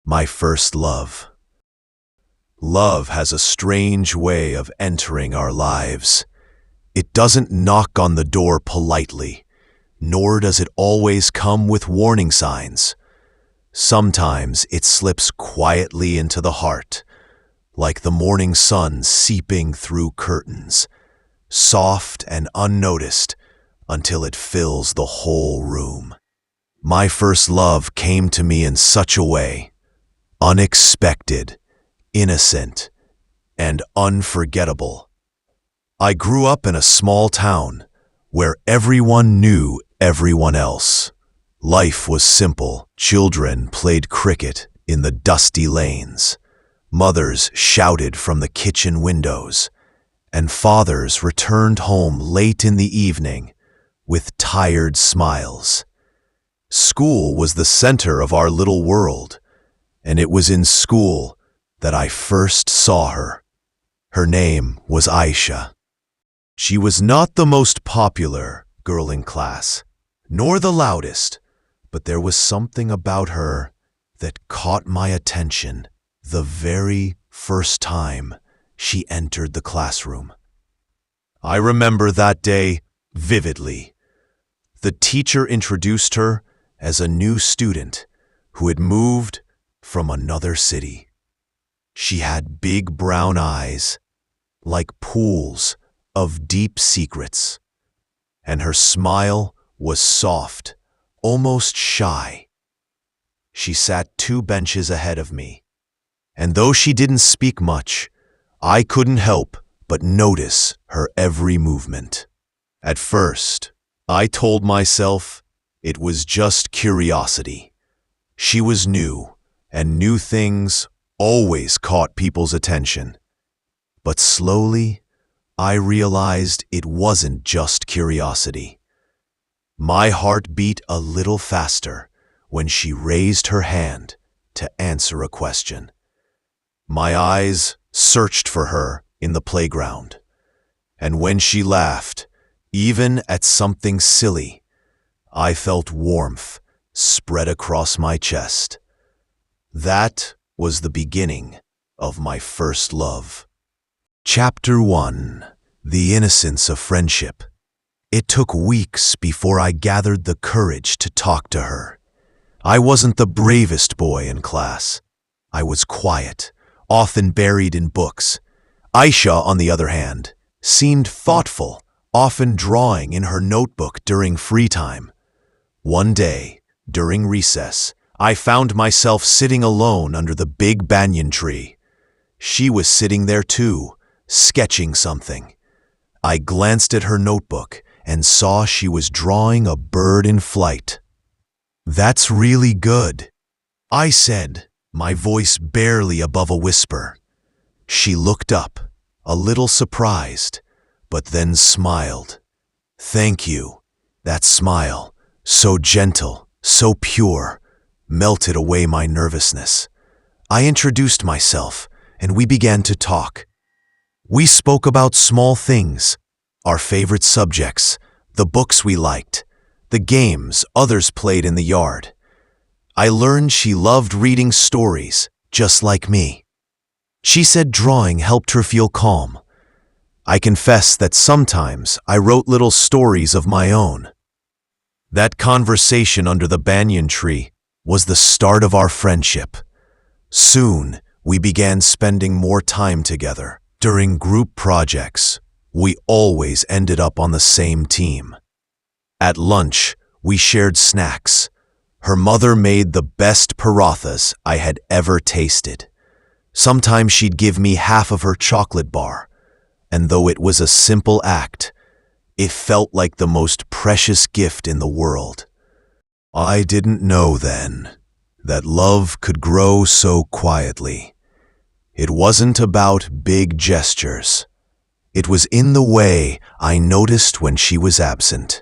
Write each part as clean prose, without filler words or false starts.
My first love. Love has a strange way of entering our lives. It doesn't knock on the door politely, nor does it always come with warning signs. Sometimes it slips quietly into the heart, like the morning sun seeping through curtains, soft and unnoticed until it fills the whole room. My first love came to me in such a way, unexpected, innocent, and unforgettable. I grew up in a small town where everyone knew everyone else. Life was simple. Children played cricket in the dusty lanes. Mothers shouted from the kitchen windows, and fathers returned home late in the evening with tired smiles. School was the center of our little world, and it was in school that I first saw her. Her name was Aisha. She was not the most popular girl in class, nor the loudest, but there was something about her that caught my attention the very first time she entered the classroom. I remember that day vividly. The teacher introduced her as a new student who had moved from another city. She had big brown eyes, like pools of deep secrets, and her smile was soft, almost shy. She sat 2 benches ahead of me, and though she didn't speak much, I couldn't help but notice her every movement. At first, I told myself it was just curiosity. She was new, and new things always caught people's attention. But slowly, I realized it wasn't just curiosity. My heart beat a little faster when she raised her hand to answer a question. My eyes searched for her in the playground, and when she laughed, even at something silly, I felt warmth spread across my chest. That was the beginning of my first love. Chapter 1: The Innocence of Friendship. It took weeks before I gathered the courage to talk to her. I wasn't the bravest boy in class. I was quiet, often buried in books. Aisha, on the other hand, seemed thoughtful, often drawing in her notebook during free time. One day, during recess, I found myself sitting alone under the big banyan tree. She was sitting there too, sketching something. I glanced at her notebook and saw she was drawing a bird in flight. "That's really good," I said, my voice barely above a whisper. She looked up, a little surprised, but then smiled. "Thank you." That smile, so gentle, so pure, melted away my nervousness. I introduced myself, and we began to talk. We spoke about small things, our favorite subjects, the books we liked, the games others played in the yard. I learned she loved reading stories, just like me. She said drawing helped her feel calm. I confess that sometimes I wrote little stories of my own. That conversation under the banyan tree was the start of our friendship. Soon, we began spending more time together. During group projects, we always ended up on the same team. At lunch, we shared snacks. Her mother made the best parathas I had ever tasted. Sometimes she'd give me half of her chocolate bar, and though it was a simple act, it felt like the most precious gift in the world. I didn't know then that love could grow so quietly. It wasn't about big gestures. It was in the way I noticed when she was absent,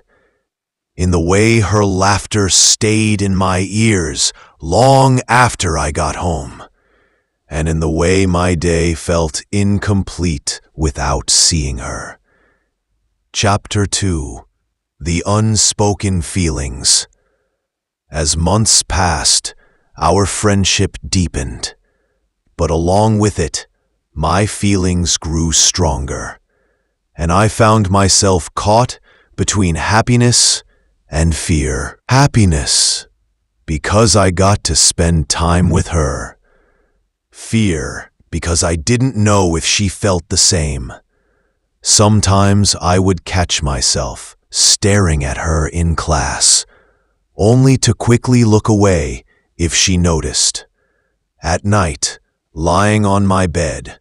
in the way her laughter stayed in my ears long after I got home, and in the way my day felt incomplete without seeing her. Chapter 2: The Unspoken Feelings. As months passed, Our friendship deepened, but along with it, my feelings grew stronger, and I found myself caught between happiness and fear. Happiness, because I got to spend time with her. Fear, because I didn't know if she felt the same. Sometimes I would catch myself staring at her in class, only to quickly look away if she noticed. At night, lying on my bed,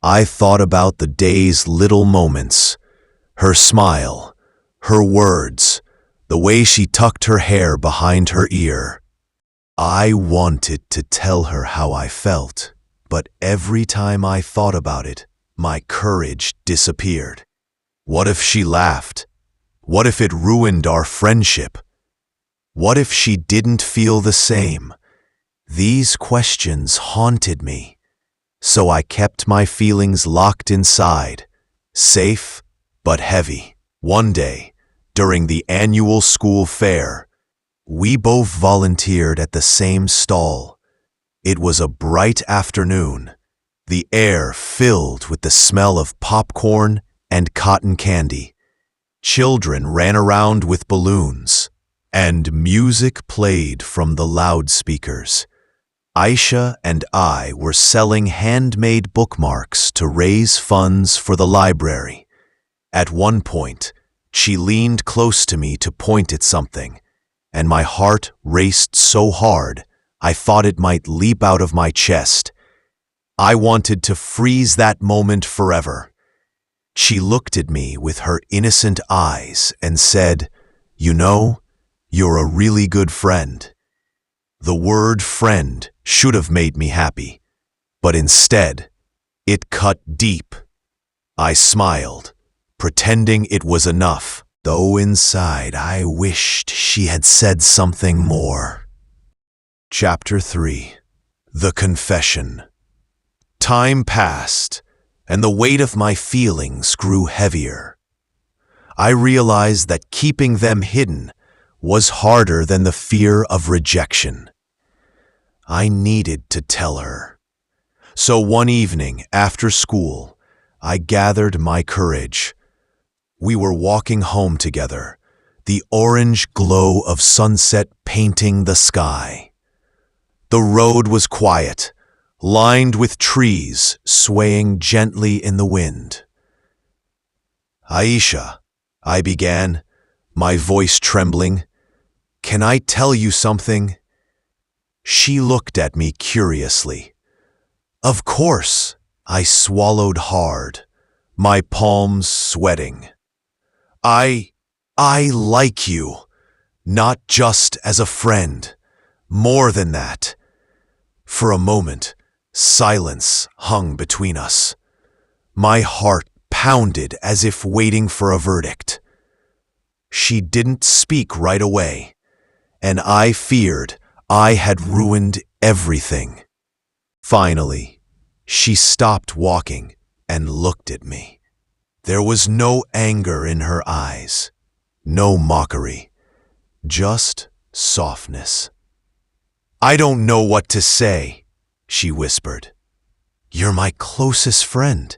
I thought about the day's little moments, her smile, her words, the way she tucked her hair behind her ear. I wanted to tell her how I felt, but every time I thought about it, my courage disappeared. What if she laughed? What if it ruined our friendship? What if she didn't feel the same? These questions haunted me, so I kept my feelings locked inside, safe but heavy. One day, during the annual school fair, we both volunteered at the same stall. It was a bright afternoon, the air filled with the smell of popcorn and cotton candy. Children ran around with balloons, and music played from the loudspeakers. Aisha and I were selling handmade bookmarks to raise funds for the library. At one point, she leaned close to me to point at something, and my heart raced so hard I thought it might leap out of my chest. I wanted to freeze that moment forever. She looked at me with her innocent eyes and said, "You know, you're a really good friend." The word friend should have made me happy, but instead, it cut deep. I smiled, pretending it was enough, though inside I wished she had said something more. Chapter 3. The Confession. Time passed, and the weight of my feelings grew heavier. I realized that keeping them hidden was harder than the fear of rejection. I needed to tell her. So one evening after school, I gathered my courage. We were walking home together, the orange glow of sunset painting the sky. The road was quiet, lined with trees swaying gently in the wind. "Aisha," I began, my voice trembling, "can I tell you something?" She looked at me curiously. "Of course," I swallowed hard, my palms sweating. I like you, not just as a friend, more than that." For a moment, silence hung between us. My heart pounded as if waiting for a verdict. She didn't speak right away, and I feared I had ruined everything. Finally, she stopped walking and looked at me. There was no anger in her eyes, no mockery, just softness. "I don't know what to say," she whispered. "You're my closest friend.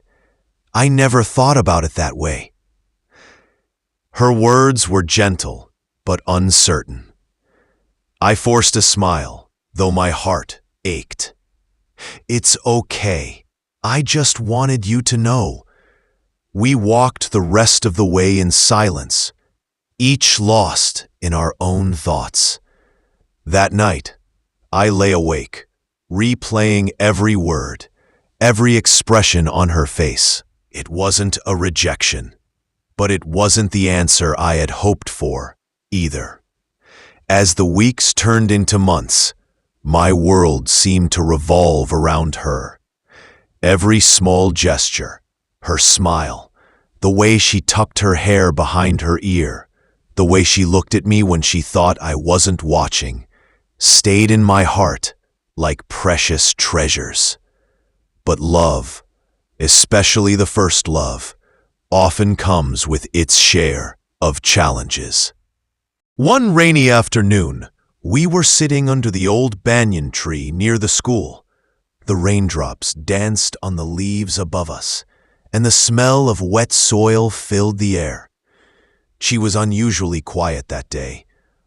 I never thought about it that way." Her words were gentle, but uncertain. I forced a smile, though my heart ached. "It's okay. I just wanted you to know." We walked the rest of the way in silence, each lost in our own thoughts. That night, I lay awake, replaying every word, every expression on her face. It wasn't a rejection, but it wasn't the answer I had hoped for, either. As the weeks turned into months, my world seemed to revolve around her. Every small gesture, her smile, the way she tucked her hair behind her ear, the way she looked at me when she thought I wasn't watching, stayed in my heart like precious treasures. But love, especially the first love, often comes with its share of challenges. One rainy afternoon, We were sitting under the old banyan tree near the school. The raindrops danced on the leaves above us, and the smell of wet soil filled the air. She was unusually quiet that day,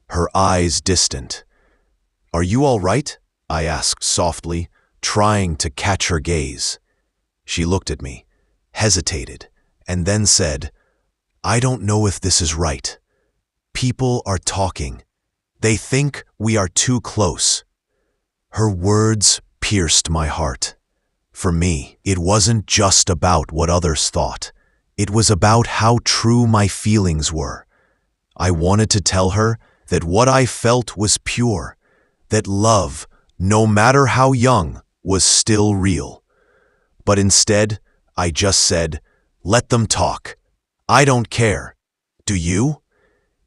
her eyes distant. "Are you all right?" I asked softly, trying to catch her gaze. She looked at me, hesitated, and then said, "I don't know if this is right. People are talking. They think we are too close." Her words pierced my heart. For me, it wasn't just about what others thought. It was about how true my feelings were. I wanted to tell her that what I felt was pure, that love, no matter how young, was still real. But instead, I just said, "Let them talk. I don't care. Do you?"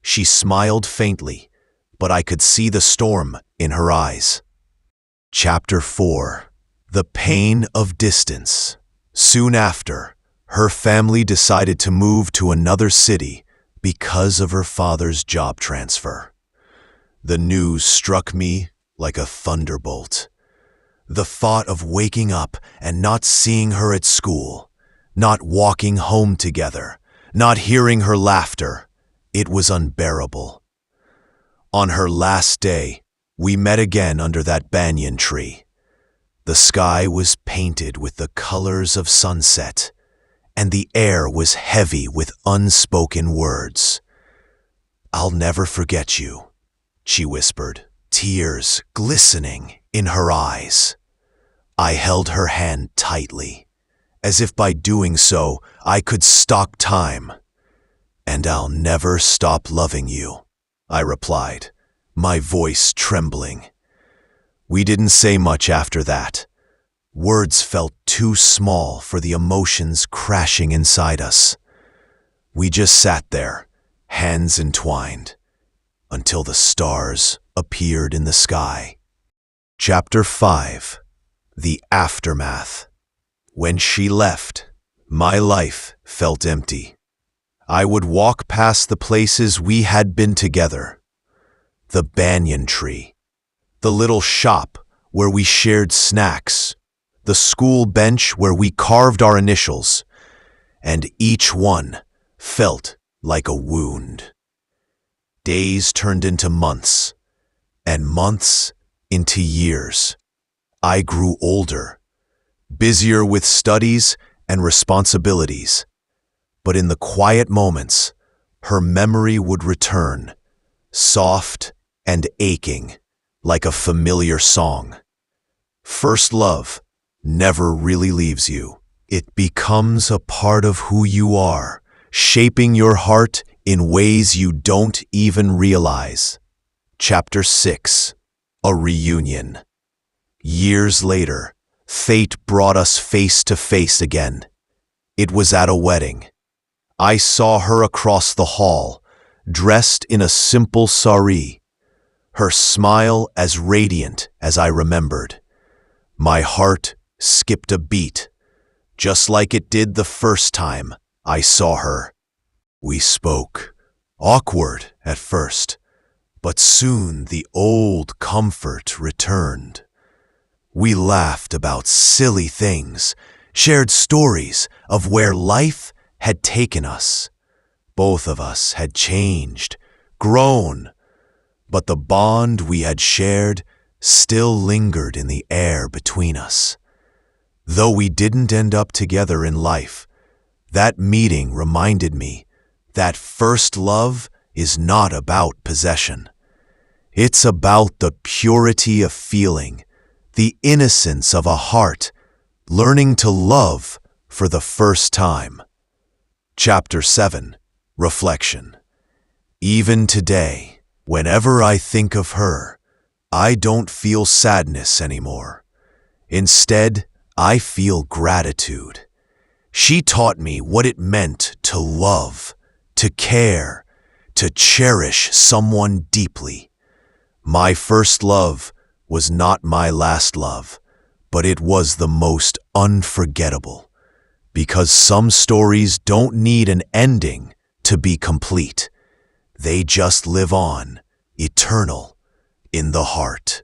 She smiled faintly, but I could see the storm in her eyes. Chapter 4. The Pain of Distance. Soon after, her family decided to move to another city because of her father's job transfer. The news struck me like a thunderbolt. The thought of waking up and not seeing her at school, not walking home together, not hearing her laughter, it was unbearable. On her last day, we met again under that banyan tree. The sky was painted with the colors of sunset, and the air was heavy with unspoken words. "I'll never forget you," she whispered, tears glistening in her eyes. I held her hand tightly, as if by doing so I could stop time. "And I'll never stop loving you," I replied, my voice trembling. We didn't say much after that. Words felt too small for the emotions crashing inside us. We just sat there, hands entwined, until the stars appeared in the sky. Chapter 5. The Aftermath. When she left, my life felt empty. I would walk past the places we had been together. The banyan tree, the little shop where we shared snacks, the school bench where we carved our initials, and each one felt like a wound. Days turned into months, and months into years. I grew older, busier with studies and responsibilities, but in the quiet moments, her memory would return, soft and aching, like a familiar song. First love never really leaves you. It becomes a part of who you are, shaping your heart in ways you don't even realize. Chapter 6. A Reunion. Years later, fate brought us face to face again. It was at a wedding. I saw her across the hall, dressed in a simple sari, her smile as radiant as I remembered. My heart skipped a beat, just like it did the first time I saw her. We spoke, awkward at first, but soon the old comfort returned. We laughed about silly things, shared stories of where life had taken us. Both of us had changed, grown, but the bond we had shared still lingered in the air between us. Though we didn't end up together in life, that meeting reminded me that first love is not about possession. It's about the purity of feeling, the innocence of a heart, learning to love for the first time. Chapter 7. Reflection. Even today, whenever I think of her, I don't feel sadness anymore. Instead, I feel gratitude. She taught me what it meant to love, to care, to cherish someone deeply. My first love was not my last love, but it was the most unforgettable, because some stories don't need an ending to be complete. They just live on, eternal, in the heart.